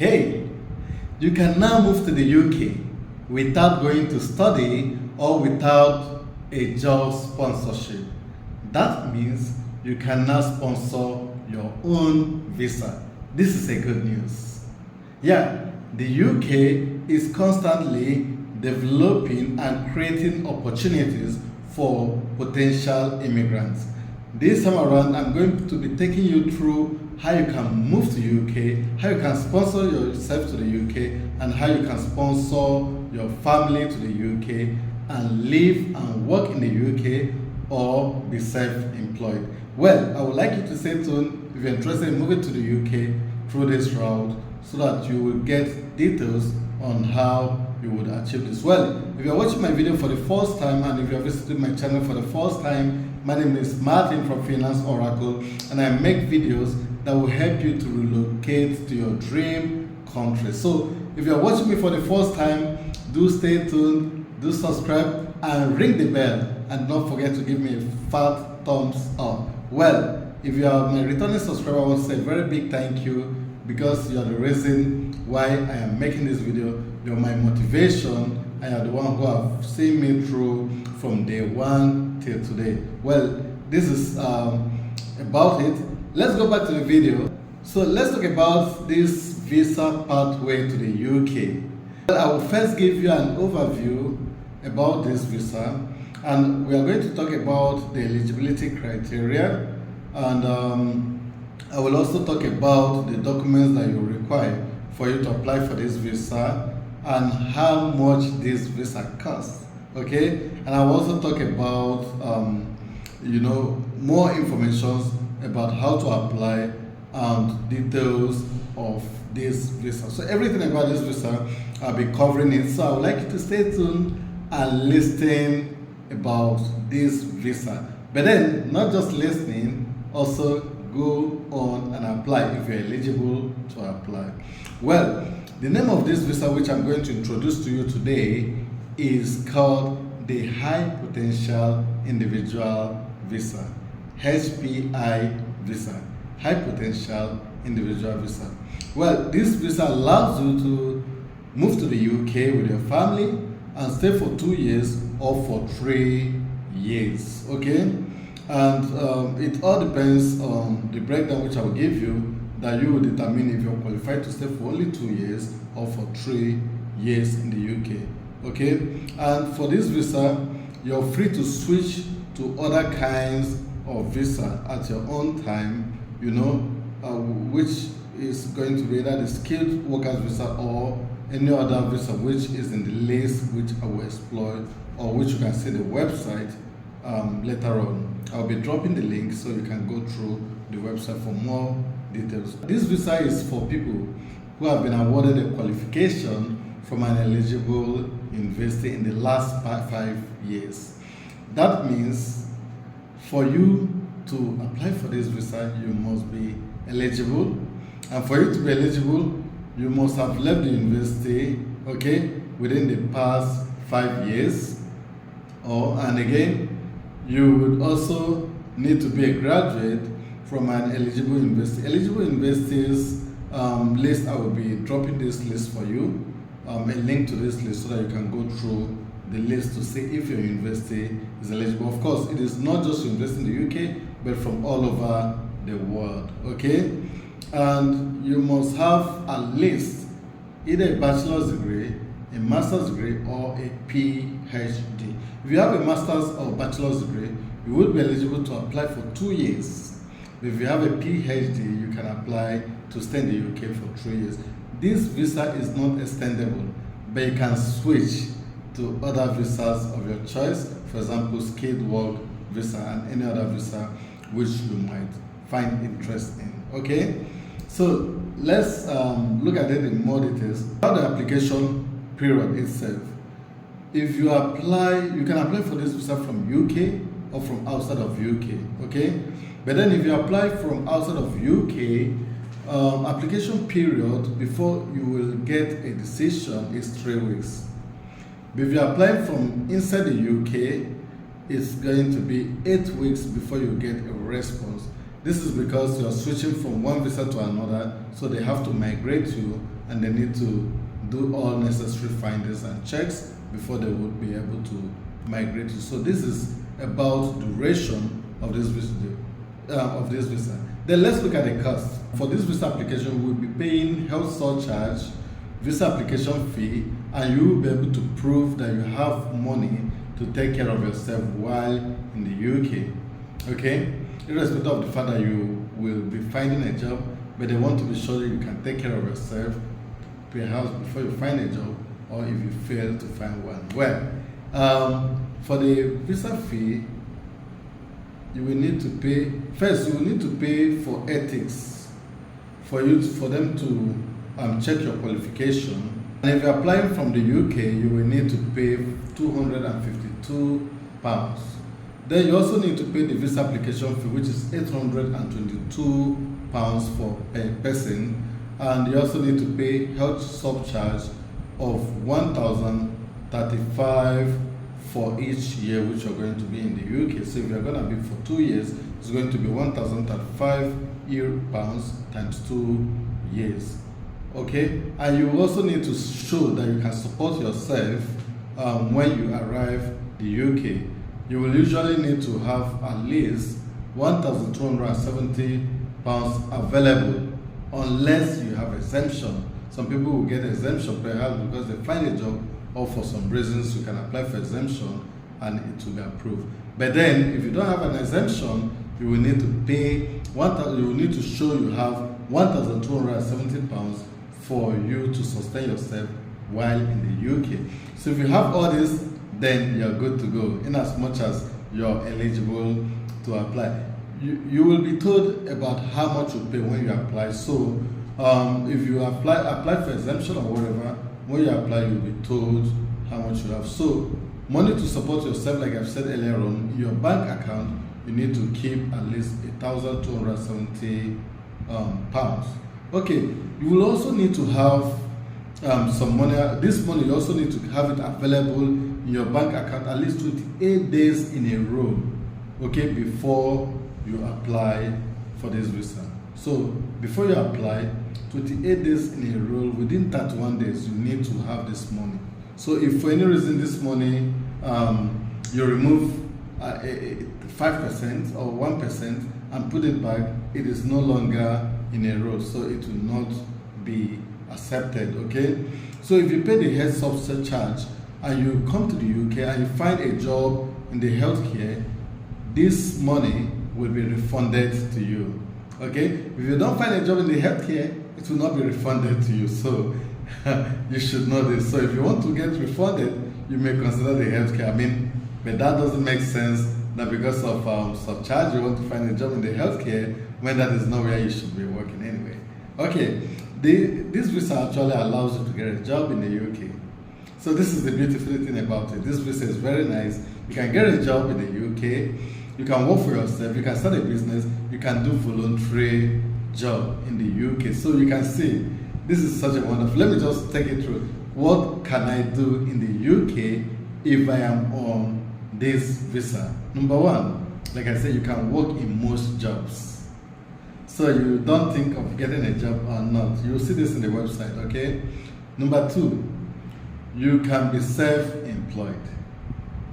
Hey, you can now move to the UK without going to study or without a job sponsorship. That means you can now sponsor your own visa. This is a good news. Yeah, the UK is constantly developing and creating opportunities for potential immigrants. This time around, I'm going to be taking you through how you can move to UK, how you can sponsor yourself to the UK, and how you can sponsor your family to the UK and live and work in the UK or be self-employed. Well, I would like you to stay tuned if you're interested in moving to the UK through this route so that you will get details on how you would achieve this. Well, if you're watching my video for the first time and if you're visiting my channel for the first time, my name is Martin from Finance Oracle, and I make videos that will help you to relocate to your dream country. So if you're watching me for the first time, do stay tuned, do subscribe and ring the bell, and don't forget to give me a fat thumbs up. Well, if you are my returning subscriber, I want to say a very big thank you because you are the reason why I am making this video. You're my motivation and you're the one who have seen me through from day one till today. Well, this is about it. Let's go back to the video. So let's talk about this visa pathway to the UK. Well, I will first give you an overview about this visa, and we are going to talk about the eligibility criteria, and I will also talk about the documents that you require for you to apply for this visa and how much this visa costs. Okay, and I'll also talk about more information about how to apply and details of this visa. So everything about this visa, I'll be covering it. So I would like you to stay tuned and listen about this visa. But then, not just listening, also go on and apply if you're eligible to apply. Well, the name of this visa, which I'm going to introduce to you today, is called the High Potential Individual Visa, HPI visa, High Potential Individual Visa. Well, this visa allows you to move to the UK with your family and stay for 2 years or for 3 years, okay? And it all depends on the breakdown which I will give you, that you will determine if you're qualified to stay for only 2 years or for 3 years in the UK, okay? And for this visa, you're free to switch to other kinds of visa at your own time, which is going to be either the skilled workers visa or any other visa which is in the list which I will explore, or which you can see the website later on. I'll be dropping the link so you can go through the website for more details. This visa is for people who have been awarded a qualification from an eligible university in the last 5 years. That means for you to apply for this visa, you must be eligible, and for you to be eligible, you must have left the university, okay, within the past 5 years, and again, you would also need to be a graduate from an eligible university. Eligible universities list, I will be dropping this list for you, a link to this list so that you can go through the list to see if your university is eligible. Of course, it is not just university in the UK, but from all over the world, okay? And you must have at least either a bachelor's degree, a master's degree, or a PhD. If you have a master's or bachelor's degree, you will be eligible to apply for 2 years. If you have a PhD, you can apply to stay in the UK for 3 years. This visa is not extendable, but you can switch to other visas of your choice, for example, skilled work visa and any other visa which you might find interest in, okay? So let's look at it in more details. About the application period itself. If you apply, you can apply for this visa from UK or from outside of UK, okay? But then if you apply from outside of UK, application period before you will get a decision is 3 weeks. But if you apply from inside the UK, it's going to be 8 weeks before you get a response. This is because you're switching from one visa to another, so they have to migrate you and they need to do all necessary findings and checks before they would be able to migrate you. So this is about duration of this visa. Then let's look at the cost. For this visa application, we'll be paying health surcharge, visa application fee, and you will be able to prove that you have money to take care of yourself while in the UK. Okay? Irrespective of the fact that you will be finding a job, but they want to be sure that you can take care of yourself perhaps before you find a job, or if you fail to find one. Well, for the visa fee, you will need to pay, first you will need to pay for ethics, for them to check your qualification. And if you're applying from the UK, you will need to pay £252. Then you also need to pay the visa application fee, which is £822 for a person. And you also need to pay health surcharge of £1,035 for each year which you're going to be in the UK. So if you're going to be for 2 years, it's going to be £1,035 times 2 years. Okay, and you also need to show that you can support yourself when you arrive the UK. You will usually need to have at least £1,270 available, unless you have exemption. Some people will get exemption perhaps because they find a job, or for some reasons you can apply for exemption and it will be approved. But then if you don't have an exemption, you will need to pay you will need to show you have £1,270 for you to sustain yourself while in the UK. So if you have all this, then you're good to go, in as much as you're eligible to apply. You will be told about how much you pay when you apply. So if you apply for exemption or whatever, when you apply, you'll be told how much you have. So money to support yourself, like I've said earlier on, in your bank account, you need to keep at least £1,270 pounds. Okay, you will also need to have some money. This money, you also need to have it available in your bank account at least 28 days in a row, okay, before you apply for this visa. So before you apply, 28 days in a row, within 31 days, you need to have this money. So if for any reason this money, you remove 5% or 1% and put it back, it is no longer in a row, so it will not be accepted, okay? So if you pay the health surcharge and you come to the UK and you find a job in the healthcare, this money will be refunded to you, okay? If you don't find a job in the healthcare, it will not be refunded to you, so you should know this. So if you want to get refunded, you may consider the healthcare. But that doesn't make sense that because of surcharge you want to find a job in the healthcare when that is not where you should be working anyway. Okay, this visa actually allows you to get a job in the UK. So this is the beautiful thing about it. This visa is very nice. You can get a job in the UK, you can work for yourself, you can start a business, you can do voluntary job in the UK. So you can see, this is such a wonderful. Let me just take it through. What can I do in the UK if I am on this visa? Number one, like I said, you can work in most jobs. So you don't think of getting a job or not. You'll see this in the website, okay? Number two, you can be self-employed,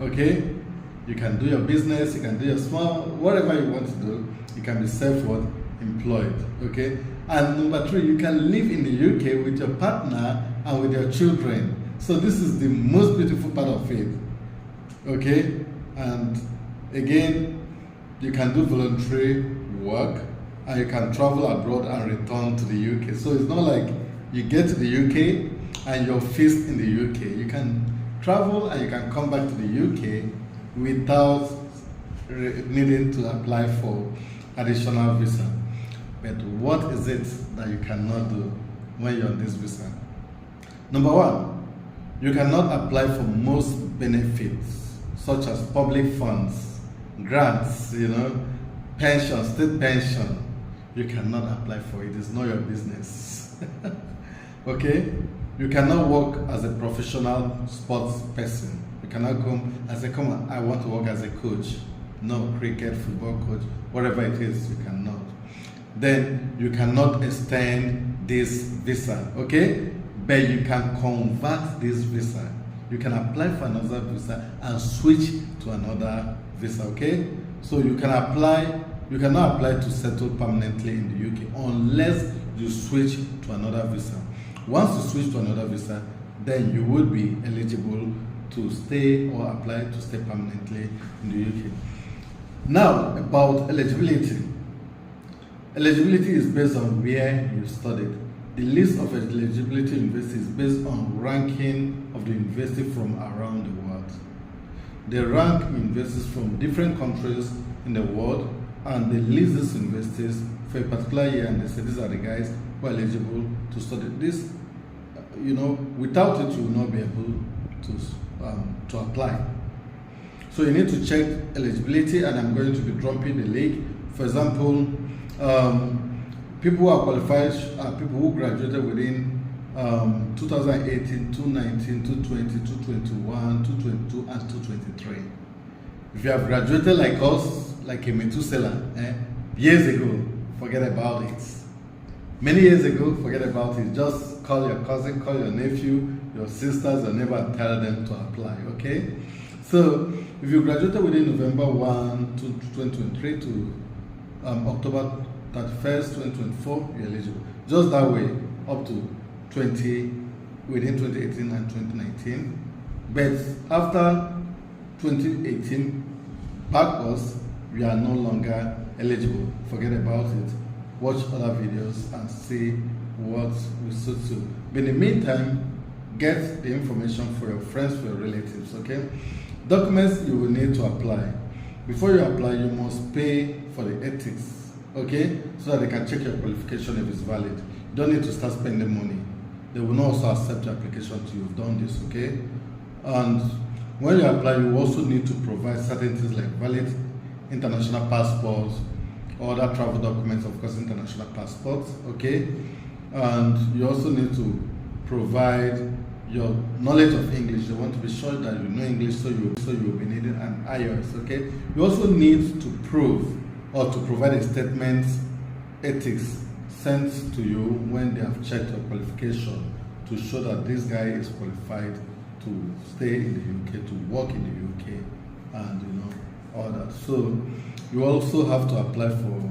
okay? You can do your business, you can do your small, whatever you want to do, you can be self-employed, okay? And number three, you can live in the UK with your partner and with your children. So this is the most beautiful part of it, okay? And again, you can do voluntary work and you can travel abroad and return to the UK. So it's not like you get to the UK and you're fixed in the UK. You can travel and you can come back to the UK without needing to apply for additional visa. But what is it that you cannot do when you're on this visa? Number one, you cannot apply for most benefits, such as public funds, grants, pension, state pension. You cannot apply for it. It's not your business. Okay? You cannot work as a professional sports person. You cannot come and say, come on, I want to work as a coach. No, cricket, football coach, whatever it is, you cannot. then you cannot extend this visa, okay? But you can convert this visa. You can apply for another visa and switch to another visa, okay? So you cannot apply to settle permanently in the UK unless you switch to another visa. Once you switch to another visa, then you will be eligible to stay or apply to stay permanently in the UK. Now, about eligibility. Eligibility is based on where you studied. The list of eligibility universities is based on ranking of the university from around the world. They rank universities from different countries in the world and they list these universities for a particular year and they say these are the guys who are eligible to study. This, without it you will not be able to apply. So you need to check eligibility, and I'm going to be dropping the link. For example, people who are qualified are people who graduated within 2018, 2019, 2020, 2021, 2022, and 2023. If you have graduated like us, like a Methuselah, years ago, forget about it. Many years ago, forget about it. Just call your cousin, call your nephew, your sisters, or neighbor, and tell them to apply, okay? So, if you graduated within November 1 to 2023 to October 31st, 2024, you're eligible. Just that way, up to within 2018 and 2019. But after 2018, backwards, we are no longer eligible. Forget about it. Watch other videos and see what will suit you. But in the meantime, get the information for your friends, for your relatives, okay? Documents you will need to apply. Before you apply, you must pay for the ethics, okay? So that they can check your qualification if it's valid. You don't need to start spending money. They will not also accept your application till you've done this, okay? And when you apply, you also need to provide certain things like valid international passports, other travel documents, of course, international passports, okay? And you also need to provide your knowledge of English. You want to be sure that you know English, so you will be needing an IELTS, okay? You also need to prove or to provide a statement ethics sent to you when they have checked your qualification to show that this guy is qualified to stay in the UK, to work in the UK, and all that. So you also have to apply for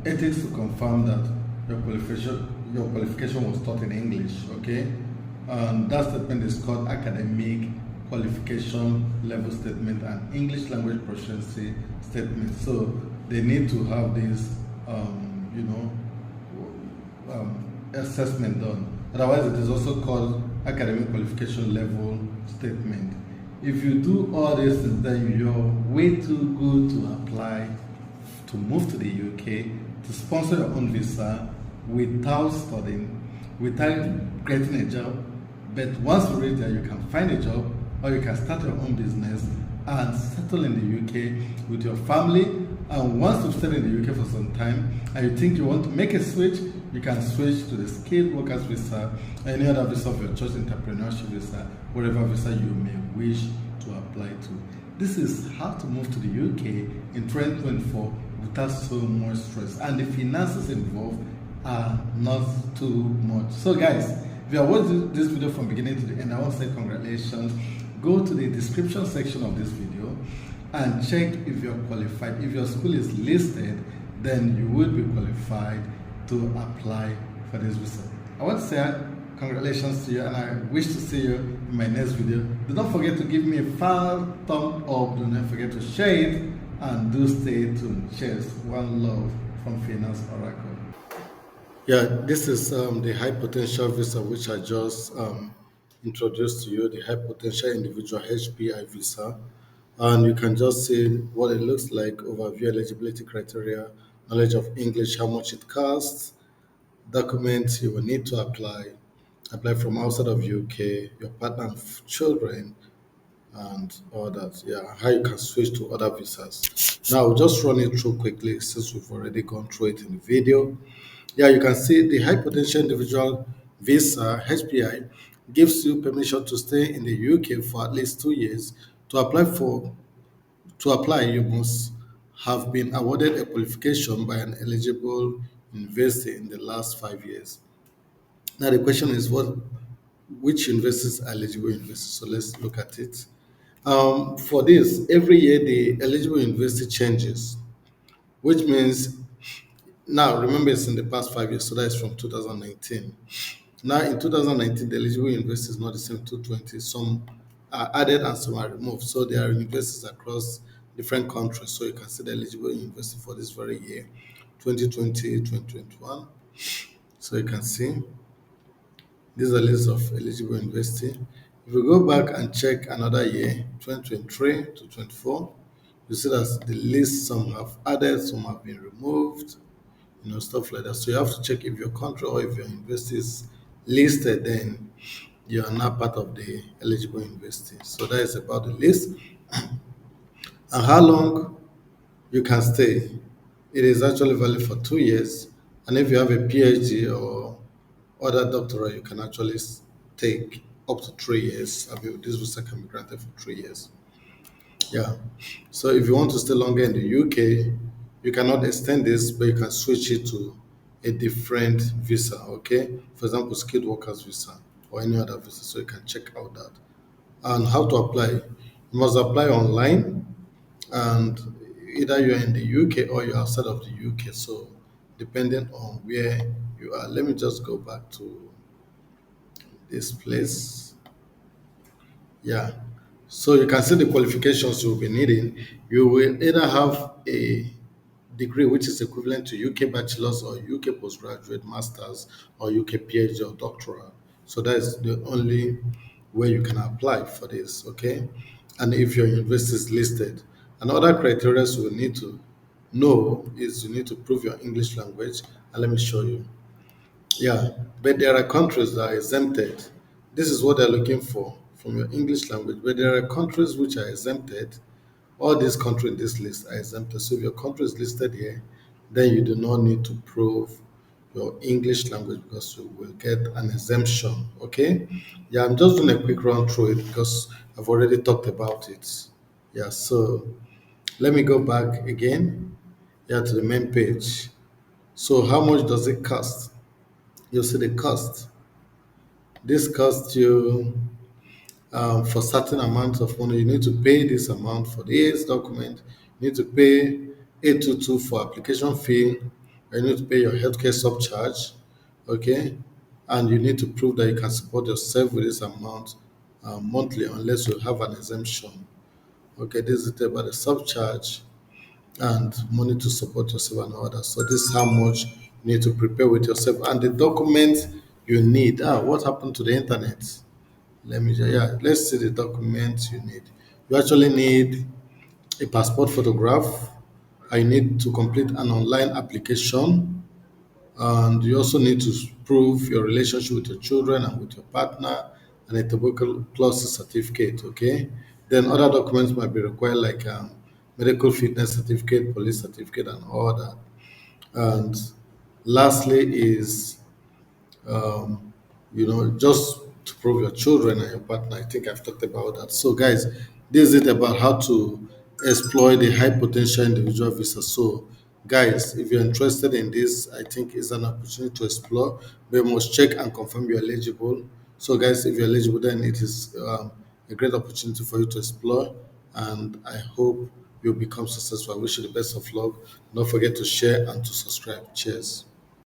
ethics to confirm that your qualification was taught in English, okay? And that statement is called academic qualification level statement and English language proficiency statement. So they need to have this, assessment done. Otherwise, it is also called academic qualification level statement. If you do all these things, then you're way too good to apply to move to the UK, to sponsor your own visa without studying, without getting a job. But once you reach there, you can find a job or you can start your own business and settle in the UK with your family. And once you've stayed in the UK for some time and you think you want to make a switch, you can switch to the skilled workers visa, any other visa of your choice, entrepreneurship visa, whatever visa you may wish to apply to. This is how to move to the UK in 2024 without so much stress. And the finances involved are not too much. So guys, if you are watching this video from beginning to the end, I want to say congratulations. Go to the description section of this video and check if you're qualified. If your school is listed, then you will be qualified to apply for this visa. I want to say congratulations to you, and I wish to see you in my next video. Do not forget to give me a fat thumb up. Do not forget to share it, and do stay tuned. Cheers. One love from Finance Oracle. Yeah, this is the high potential visa which I just introduced to you, the high potential individual HPI visa. And you can just see what it looks like, overview eligibility criteria, knowledge of English, how much it costs, documents you will need to apply from outside of UK, your partner and children, and all that. Yeah, how you can switch to other visas. Now, I'll just run it through quickly since we've already gone through it in the video. Yeah, you can see the high potential individual visa HPI gives you permission to stay in the UK for at least 2 years. To apply, you must have been awarded a qualification by an eligible university in the last 5 years. Now the question is which universities are eligible universities? So let's look at it. For this, every year the eligible university changes, which means now remember it's in the past 5 years, so that is from 2019. Now in 2019, the eligible university is not the same 2020. Some are added and some are removed. So there are universities across different countries. So you can see the eligible university for this very year, 2020, 2021. So you can see these are lists of eligible university. If we go back and check another year, 2023 to 24, you see that the list some have added, some have been removed, stuff like that. So you have to check if your country or if your university is listed, then you are now part of the eligible university. So that is about the list and how long you can stay. It is actually valid for 2 years, and if you have a PhD or other doctorate, you can actually take up to 3 years. I mean, this visa can be granted for 3 years. Yeah. So if you want to stay longer in the UK, you cannot extend this, but you can switch it to a different visa. Okay. For example, skilled workers visa or any other visa. So you can check out that. And how to apply. You must apply online, and either you're in the UK or you're outside of the UK. So depending on where you are, let me just go back to this place. Yeah. So you can see the qualifications you'll be needing. You will either have a degree which is equivalent to UK bachelor's or UK postgraduate masters or UK PhD or doctoral. So that is the only way you can apply for this, okay? And if your university is listed. And other criteria you will need to know is you need to prove your English language. And let me show you. Yeah, but there are countries that are exempted. This is what they're looking for from your English language. But there are countries which are exempted. All these countries in this list are exempted. So if your country is listed here, then you do not need to prove your English language because you will get an exemption. Okay? Yeah, I'm just doing a quick run through it because I've already talked about it. Yeah, so let me go back again. Yeah, to the main page. So how much does it cost? You see the cost. This costs you for certain amount of money. You need to pay this amount for this document. You need to pay 822 for application fee. You need to pay your healthcare subcharge. Okay, and you need to prove that you can support yourself with this amount monthly, unless you have an exemption. Okay, this is about the subcharge and money to support yourself and others. So this is how much you need to prepare with yourself and the documents you need. What happened to the internet? Let's see the documents you need. You actually need a passport photograph. I need to complete an online application, and you also need to prove your relationship with your children and with your partner, and a tuberculosis certificate. Okay, then other documents might be required like medical fitness certificate, police certificate, and all that. And lastly is just to prove your children and your partner. I think I've talked about that. So, guys, this is it about how to exploit the high potential individual visa. So, guys, if you're interested in this, I think it's an opportunity to explore. But you must check and confirm you're eligible. So, guys, if you're eligible, then it is a great opportunity for you to explore. And I hope you'll become successful. I wish you the best of luck. Don't forget to share and to subscribe. Cheers.